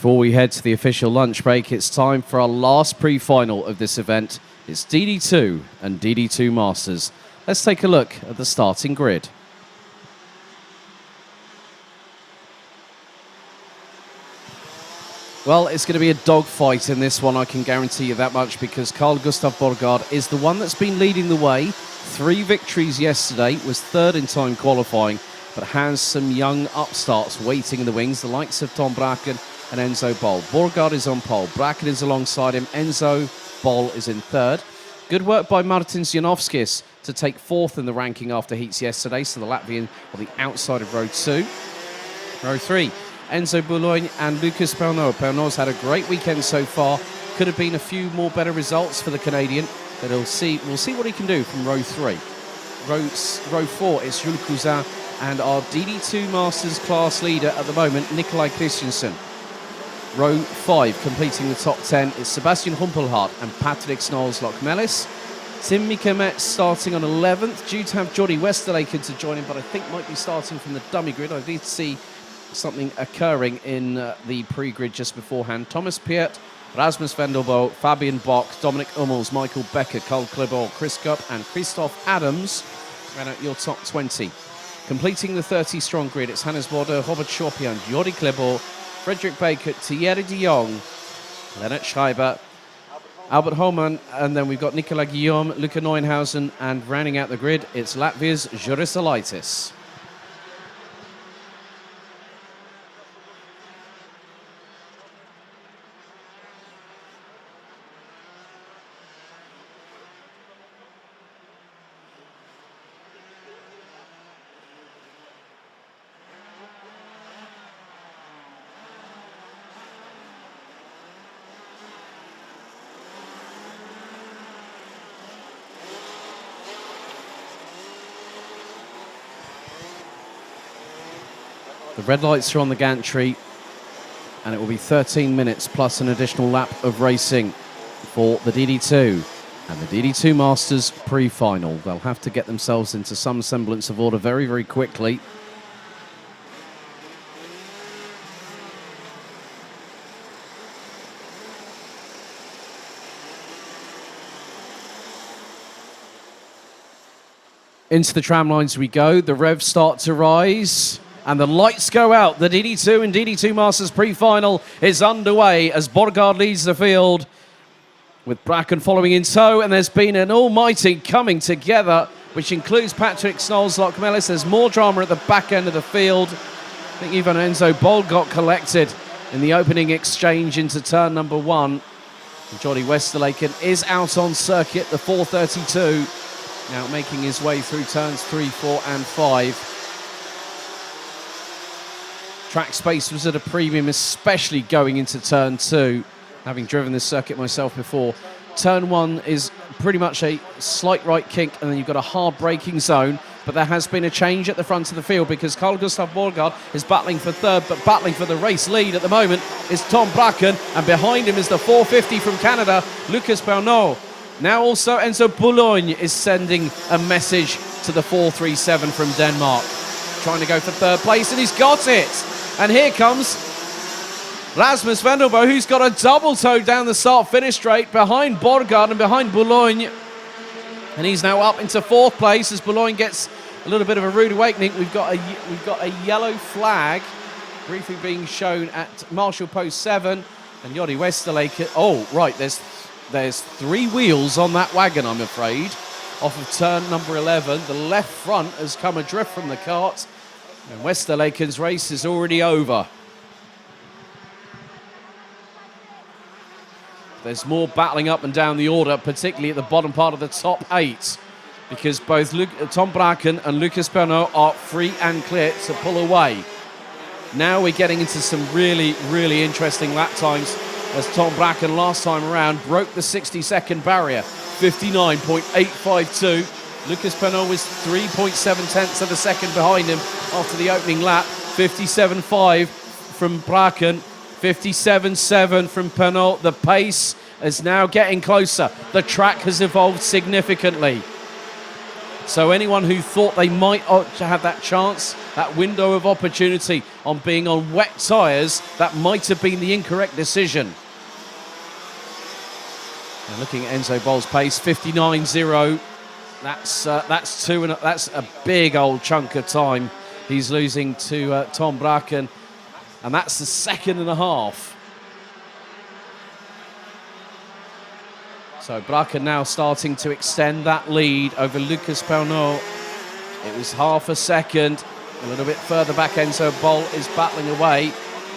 Before we head to the official lunch break, it's time for our last pre-final of this event. It's DD2 and DD2 Masters. Let's take a look at the starting grid. Well, it's going to be a dogfight in this one, I can guarantee you that much, because Carl Gustav Borgard is the one that's been leading the way. 3 victories yesterday, was third in time qualifying, but has some young upstarts waiting in the wings, the likes of Tom Bracken and Enzo Bol. Borgard is on pole, Bracken is alongside him, Enzo Bol is in third. Good work by Martin Zianovskis to take fourth in the ranking after heats yesterday, so the Latvian on the outside of row 2. Row 3. Enzo Boulogne and Lucas Pernod. Pernod's had a great weekend so far. Could have been a few more better results for the Canadian, but we'll see what he can do from row 3. Row 4 is Jules Cousin and our DD2 Masters class leader at the moment, Nikolai Christensen. Row 5, completing the top 10, is Sebastian Humpelhardt and Patrick Snolls-Lockmelis. Tim Mikamet starting on 11th, due to have Jordi Westerlaken to join him, but I think might be starting from the dummy grid. I did see something occurring in the pre-grid just beforehand. Thomas Piet, Rasmus Vendelbo, Fabian Bock, Dominic Hummels, Michael Becker, Carl Klebor, Chris Gupp and Christoph Adams ran out your top 20. Completing the 30-strong grid, it's Hannes Border, Robert Schorpian, Jordi Klebor, Frederick Baker, Thierry de Jong, Lennart Schreiber, Albert Homan, and then we've got Nicolas Guillaume, Luca Neuenhausen, and rounding out the grid, it's Latvia's Juris Elaitis. The red lights are on the gantry, and it will be 13 minutes plus an additional lap of racing for the DD2 and the DD2 Masters pre-final. They'll have to get themselves into some semblance of order very, very quickly. Into the tram lines we go. The revs start to rise. And the lights go out. The DD2 and DD2 Masters pre-final is underway as Borgard leads the field with Bracken following in tow. And there's been an almighty coming together, which includes Patrick Snolls-Lockmelis. There's more drama at the back end of the field. I think even Enzo Bol got collected in the opening exchange into turn number 1. And Jordi Westerlaken is out on circuit, the 432. Now making his way through turns 3, 4 and 5. Track space was at a premium, especially going into turn 2, having driven this circuit myself before. Turn 1 is pretty much a slight right kink, and then you've got a hard braking zone, but there has been a change at the front of the field because Carl Gustav Borgard is battling for third, but battling for the race lead at the moment is Tom Bracken, and behind him is the 450 from Canada, Lucas Pernod. Now also Enzo Boulogne is sending a message to the 437 from Denmark, trying to go for third place, and he's got it! And here comes Rasmus Vendelbo, who's got a double toe down the start-finish straight behind Borgard and behind Boulogne. And he's now up into 4th place as Boulogne gets a little bit of a rude awakening. We've got a yellow flag briefly being shown at Marshall Post 7. And Jordi Westerlaken, oh, right, there's 3 wheels on that wagon, I'm afraid, off of turn number 11. The left front has come adrift from the kart. And Westerlaken's race is already over. There's more battling up and down the order, particularly at the bottom part of the top 8, because both Tom Bracken and Lucas Pernod are free and clear to pull away. Now we're getting into some really, really interesting lap times, as Tom Bracken last time around broke the 60-second barrier, 59.852. Lucas Pernod was 3.7 tenths of a second behind him after the opening lap. 57.5 from Bracken, 57.7 from Pernod. The pace is now getting closer. The track has evolved significantly. So anyone who thought they might have that chance, that window of opportunity on being on wet tyres, that might have been the incorrect decision. And looking at Enzo Bol's pace, 59.0. That's a big old chunk of time he's losing to Tom Bracken, and that's the 2.5. So Bracken now starting to extend that lead over Lucas Pernot. It was half a second. A little bit further back, Enzo Bol is battling away.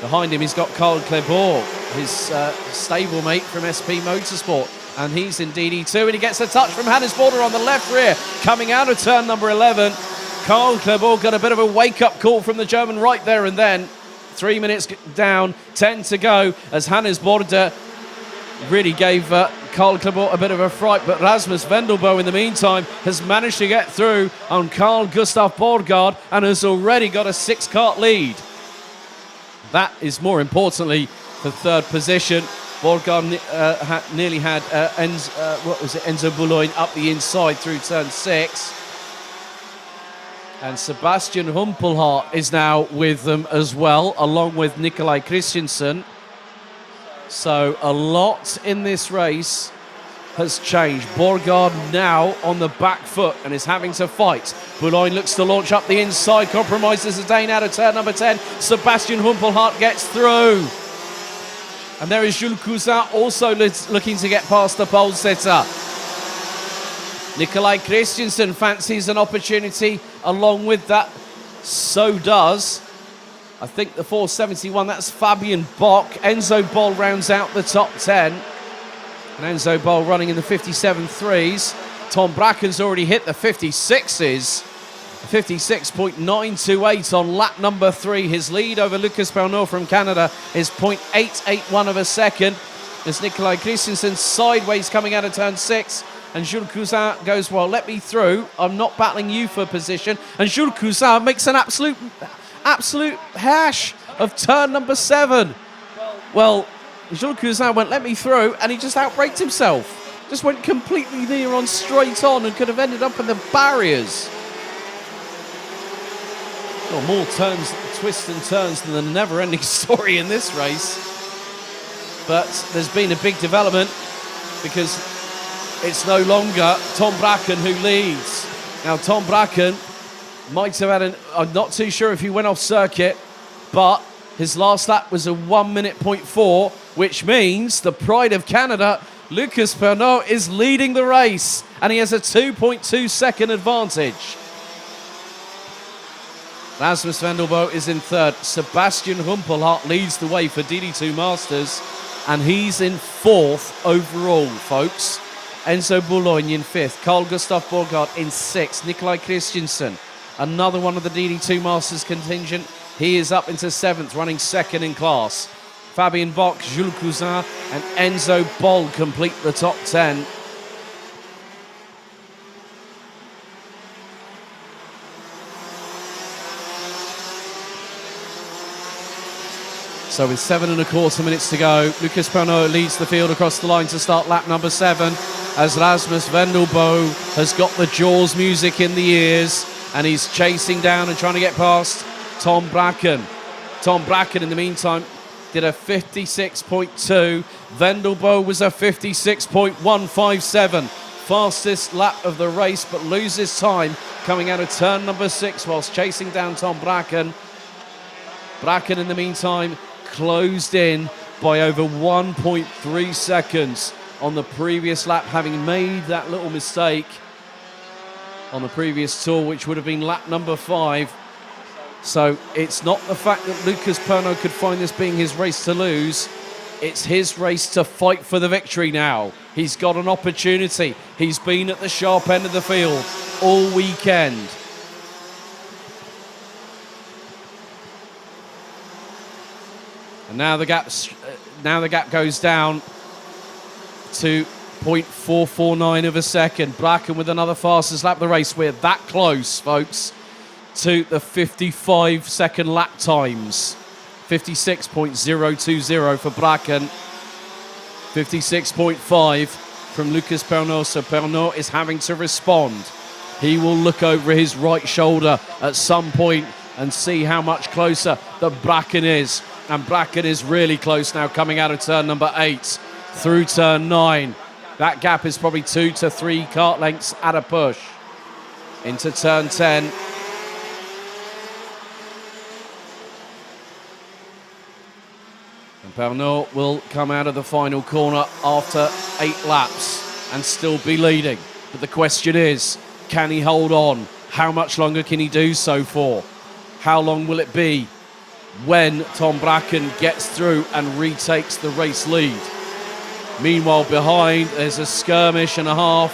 Behind him, he's got Carl Clebord, his stablemate from SP Motorsport. And he's in DD2, and he gets a touch from Hannes Border on the left rear. Coming out of turn number 11, Carl Clebord got a bit of a wake-up call from the German right there and then. 3 minutes down, 10 to go, as Hannes Border really gave Carl Clebord a bit of a fright, but Rasmus Vendelbo in the meantime has managed to get through on Carl Gustav Borgard and has already got a 6-kart lead. That is more importantly for third position. Borgard nearly had Enzo Boulogne up the inside through turn 6. And Sebastian Humpelhardt is now with them as well, along with Nikolai Christensen. So a lot in this race has changed. Borgard now on the back foot and is having to fight. Boulogne looks to launch up the inside, compromises the Dane out of turn number 10. Sebastian Humpelhardt gets through. And there is Jules Cousin also looking to get past the pole sitter. Nikolai Christensen fancies an opportunity along with that. So does, I think, the 471. That's Fabian Bock. Enzo Bol rounds out the top 10. And Enzo Bol running in the 57.3s. Tom Bracken's already hit the 56s. 56.928 on lap number 3. His lead over Lucas Pernot from Canada is 0.881 of a second. As Nikolai Christensen sideways coming out of turn 6. And Jules Cousin goes, well, let me through. I'm not battling you for position. And Jules Cousin makes an absolute hash of turn number 7. Well, Jules Cousin went, let me through, and he just outbraked himself. Just went completely near on, straight on, and could have ended up in the barriers. Well, more turns, twists and turns than the never-ending story in this race. But there's been a big development because it's no longer Tom Bracken who leads. Now, Tom Bracken might have had I'm not too sure if he went off circuit, but his last lap was a 1 minute 0.4, which means the pride of Canada, Lucas Pernot, is leading the race, and he has a 2.2 second advantage. Rasmus Vendelbo is in third. Sebastian Humpelhardt leads the way for DD2 Masters, and he's in fourth overall, folks. Enzo Boulogne in fifth. Carl Gustav Borgard in sixth. Nikolai Christensen, another one of the DD2 Masters contingent. He is up into seventh, running second in class. Fabian Bock, Jules Cousin, and Enzo Bol complete the top 10. So with 7.25 minutes to go, Lucas Pernot leads the field across the line to start lap number 7, as Rasmus Vendelbo has got the Jaws music in the ears, and he's chasing down and trying to get past Tom Bracken. Tom Bracken, in the meantime, did a 56.2. Vendelbo was a 56.157. Fastest lap of the race, but loses time coming out of turn number 6 whilst chasing down Tom Bracken. Bracken, in the meantime, closed in by over 1.3 seconds on the previous lap, having made that little mistake on the previous tour, which would have been lap number 5. So it's not the fact that Lucas Pernot could find this being his race to lose. It's his race to fight for the victory now. He's got an opportunity. He's been at the sharp end of the field all weekend. And now the gap goes down to 0.449 of a second. Bracken with another fastest lap of the race. We're that close, folks, to the 55-second lap times. 56.020 for Bracken. 56.5 from Lucas Pernot. So Pernot is having to respond. He will look over his right shoulder at some point and see how much closer the Bracken is. And Bracken is really close now, coming out of turn number 8 through turn 9. That gap is probably 2 to 3 kart lengths at a push. Into turn 10. And Pernod will come out of the final corner after 8 laps and still be leading. But the question is, can he hold on? How much longer can he do so for? How long will it be when Tom Bracken gets through and retakes the race lead? Meanwhile, behind, there's a skirmish and a half,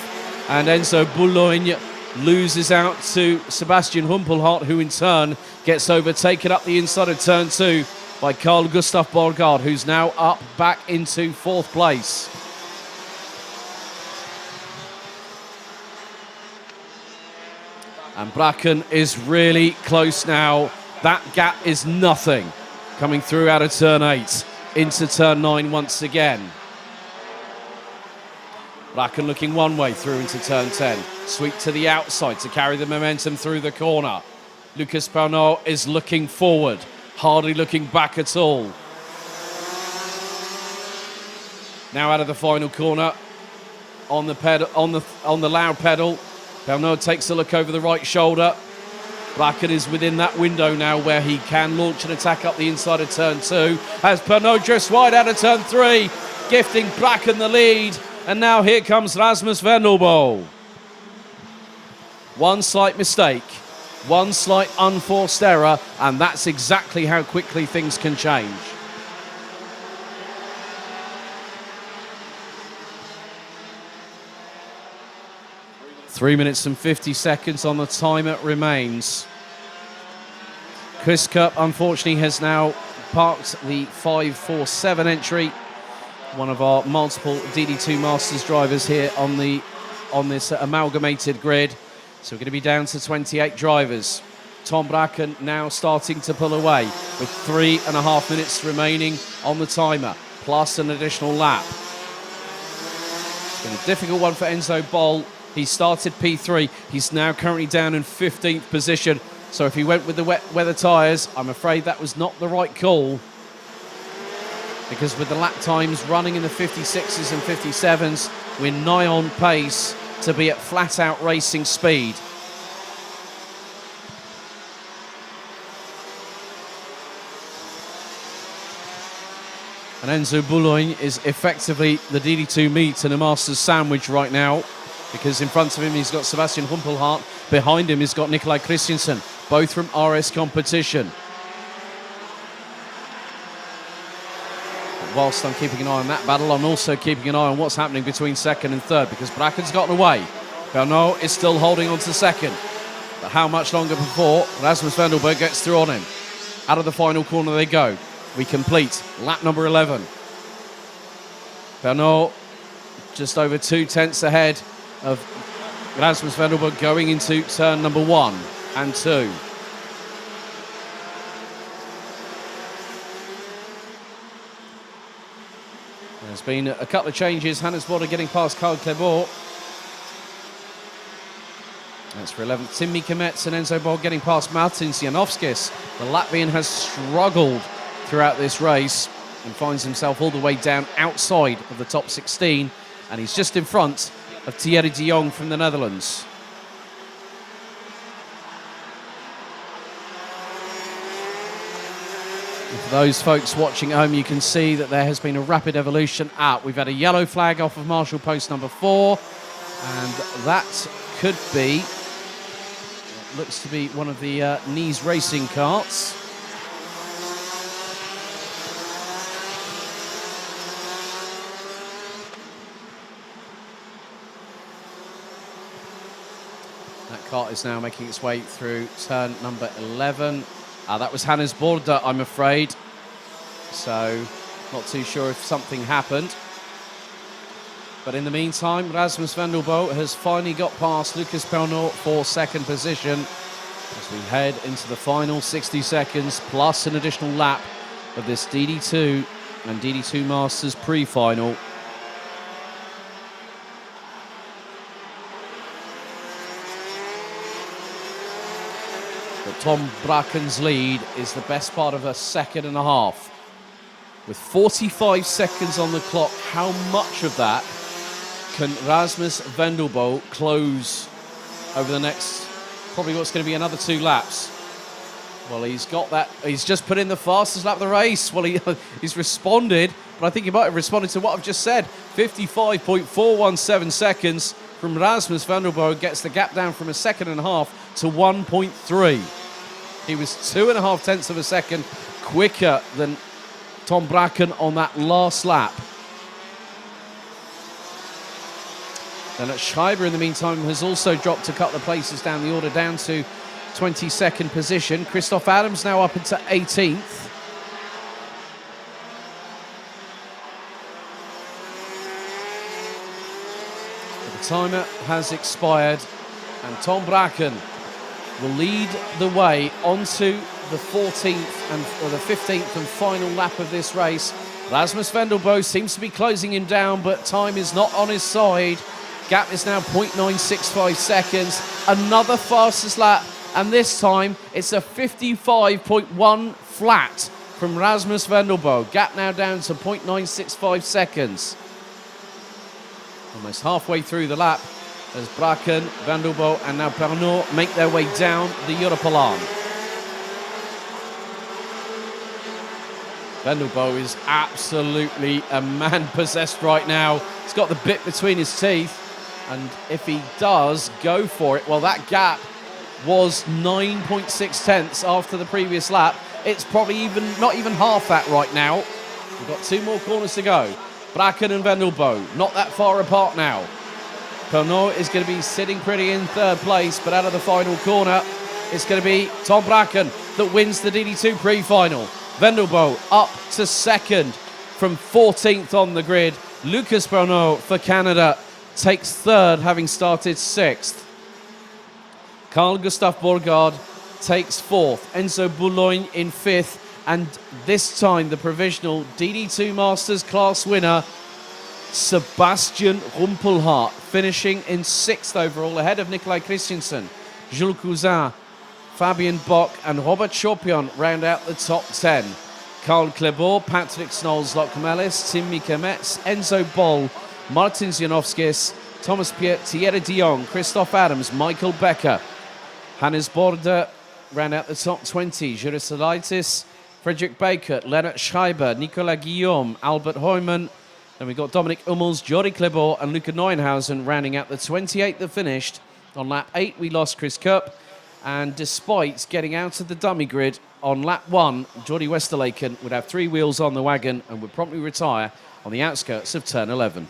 and Enzo Boulogne loses out to Sebastian Humpelhardt, who in turn gets overtaken up the inside of turn 2 by Carl Gustav Borgard, who's now up back into 4th place. And Bracken is really close now. That gap is nothing. Coming through out of turn 8 into turn 9 once again. Bracken looking one way through into turn 10. Sweep to the outside to carry the momentum through the corner. Lucas Pernod is looking forward, hardly looking back at all. Now out of the final corner, on the pedal, on the loud pedal, Pernod takes a look over the right shoulder. Bracken is within that window now where he can launch an attack up the inside of turn 2. As Pernod drifts wide out of turn 3, gifting Bracken the lead. And now here comes Rasmus Vendelbo. One slight mistake, one slight unforced error, and that's exactly how quickly things can change. Three minutes and 50 seconds on the timer remains. Chris Cup, unfortunately, has now parked the 547 entry. One of our multiple DD2 Masters drivers here on this amalgamated grid. So we're going to be down to 28 drivers. Tom Bracken now starting to pull away with 3.5 minutes remaining on the timer, plus an additional lap. It's been a difficult one for Enzo Boll. He started P3. He's now currently down in 15th position. So if he went with the wet weather tyres, I'm afraid that was not the right call. Because with the lap times running in the 56s and 57s, we're nigh on pace to be at flat-out racing speed. And Enzo Boulogne is effectively the DD2 meat and a Masters sandwich right now, because in front of him he's got Sebastian Humpelhardt, behind him he's got Nikolai Christiansen, both from RS competition. But whilst I'm keeping an eye on that battle, I'm also keeping an eye on what's happening between second and third, because Bracken's gotten away. Pernod is still holding on to second. But how much longer before Rasmus Vendelbo gets through on him? Out of the final corner they go. We complete lap number 11. Pernod just over 2 tenths ahead of Rasmus Vendelbo going into turn number 1 and 2. There's been a couple of changes. Hannes Bode getting past Karl Clebot. That's for 11th. Tim Mikametz and Enzo Boll getting past Martin Zianovskis. The Latvian has struggled throughout this race and finds himself all the way down outside of the top 16, and he's just in front of Thierry de Jong from the Netherlands. And for those folks watching at home, you can see that there has been a rapid evolution up. We've had a yellow flag off of Marshall post number 4, and that could be, looks to be one of the Nice racing carts. That cart is now making its way through turn number 11. That was Hannes Bode, I'm afraid. So, not too sure if something happened. But in the meantime, Rasmus Vendelbo has finally got past Lucas Pernod for second position as we head into the final 60 seconds plus an additional lap of this DD2 and DD2 Masters pre-final. But Tom Bracken's lead is the best part of a second and a half. With 45 seconds on the clock, how much of that can Rasmus Vendelbo close over the next, probably what's going to be another 2 laps? Well, he's got that. He's just put in the fastest lap of the race. Well, he's responded, but I think he might have responded to what I've just said. 55.417 seconds from Rasmus Vendelbo gets the gap down from a second and a half to 1.3. He was 2.5 tenths of a second quicker than Tom Bracken on that last lap. Then at Schreiber, in the meantime, has also dropped a couple of places down the order, down to 22nd position. Christoph Adams now up into 18th. The timer has expired, and Tom Bracken will lead the way onto the 14th or the 15th and final lap of this race. Rasmus Vendelbo seems to be closing him down, but time is not on his side. Gap is now 0.965 seconds. Another fastest lap, and this time it's a 55.1 flat from Rasmus Vendelbo. Gap now down to 0.965 seconds. Almost halfway through the lap as Bracken, Vendelbo and now Pernod make their way down the Europalan. Vendelbo is absolutely a man possessed right now. He's got the bit between his teeth, and if he does go for it, well, that gap was 9.6 tenths after the previous lap. It's probably not even half that right now. We've got 2 more corners to go. Bracken and Vendelbo not that far apart now. Pernod is going to be sitting pretty in 3rd place, but out of the final corner, it's going to be Tom Bracken that wins the DD2 pre-final. Vendelbo up to 2nd from 14th on the grid. Lucas Pernod for Canada takes 3rd, having started 6th. Carl Gustav Borgard takes 4th. Enzo Boulogne in 5th. And this time, the provisional DD2 Masters class winner, Sebastian Rumpelhardt, finishing in 6th overall, ahead of Nikolai Christensen. Jules Cousin, Fabian Bock and Robert Chopion round out the top 10. Carl Klebor, Patrick Snolls-Lockmelis, Tim Mikemetz, Enzo Boll, Martin Zianowskis, Thomas Piet, Thierry de Jong, Christoph Adams, Michael Becker. Hannes Border round out the top 20. Juris Elitis, Frederick Baker, Leonard Schreiber, Nicolas Guillaume, Albert Heumann. Then we've got Dominic Hummels, Jordi Klebor and Luca Neuenhausen rounding out the 28 that finished. On lap 8, we lost Chris Kopp. And despite getting out of the dummy grid on lap 1, Jordi Westerlaken would have 3 wheels on the wagon and would promptly retire on the outskirts of turn 11.